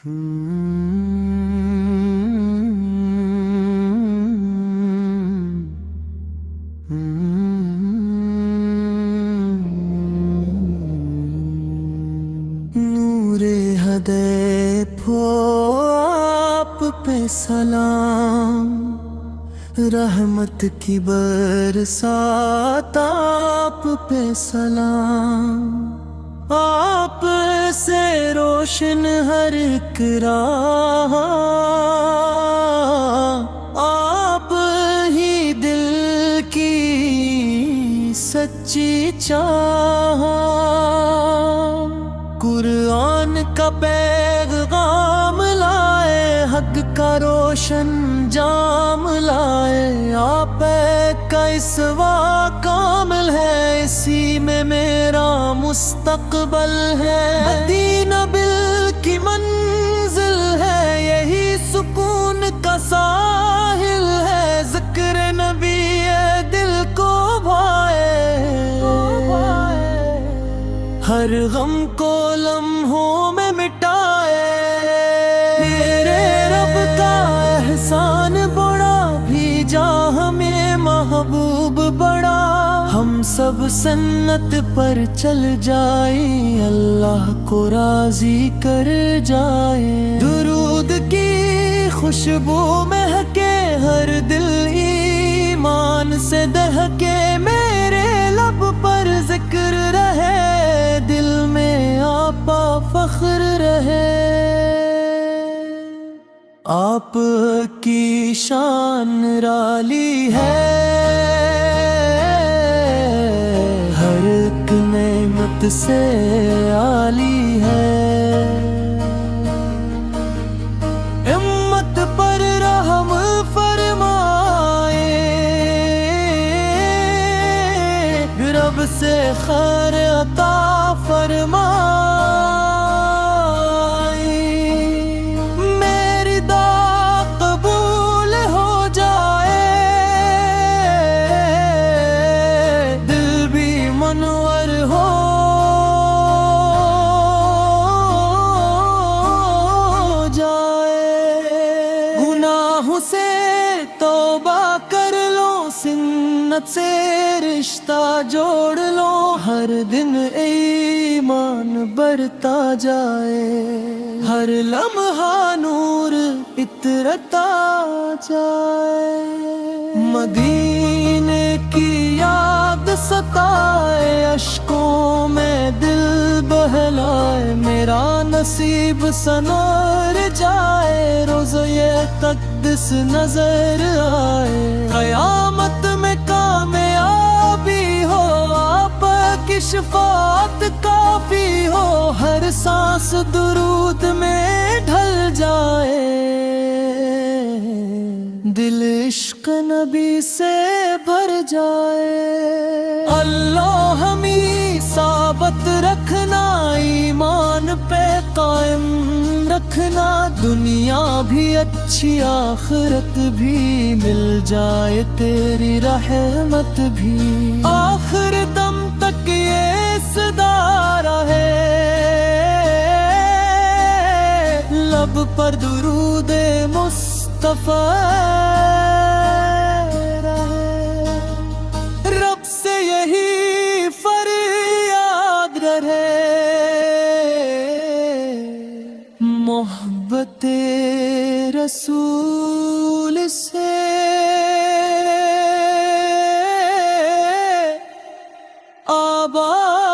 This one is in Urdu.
نورِ ہدایت ہو آپ پہ سلام، رحمت کی برسات آپ پہ سلام، آپ سے روشن ہر ایک راہ، آپ ہی دل کی سچی چاہ، قرآن کا پیغام لائے، حق کا روشن جام لائے، آپ کا اسوا کامل ہے، اسی میں میرا مستقبل ہے، مدینہ بل کی منزل ہے، یہی سکون کا ساحل ہے، ذکر نبی دل کو بھائے، ہر غم کو لمحوں میں مٹائے، میرے رب کا احسان بڑا، بھیجا ہمیں محبوب بڑا، ہم سب سنت پر چل جائیں، اللہ کو راضی کر جائیں، درود کی خوشبو مہکے، ہر دل ایمان سے دہکے، میرے لب پر ذکر رہے، دل میں آپا فخر رہے، آپ کی شان نرالی ہے، ہر ایک نعمت سے عالی ہے، امت پر رحم فرمائے، رب سے خیر عطا فرمائے، میری دعا قبول ہو جائے، دل بھی منور ہو جائے، گناہوں سے توبہ کر لو، سنت سے رشتہ جوڑ لو، ہر دن ایمان بڑھتا جائے، ہر لمحہ نور اترتا جائے، مدینے کی یاد ستائے، اشکوں میں دل بہلائے، میرا نصیب سنور جائے، روز یہ تقدس نظر آئے، قیامت میں کامیابی ہو، آپ کی شفاعت کافی ہو، ہر سانس درود میں ڈھل جائے، دل عشق نبی سے بھر جائے، اللہ ہمیں ثابت رکھنا، ایمان پہ قائم رکھنا، دنیا بھی اچھی آخرت بھی مل جائے، تیری رحمت بھی، آخر دم تک یہ صدا رہے، لب پر درود مصطفیٰ رہے، رب سے یہی فریاد رہے، محبت رسول سے آباد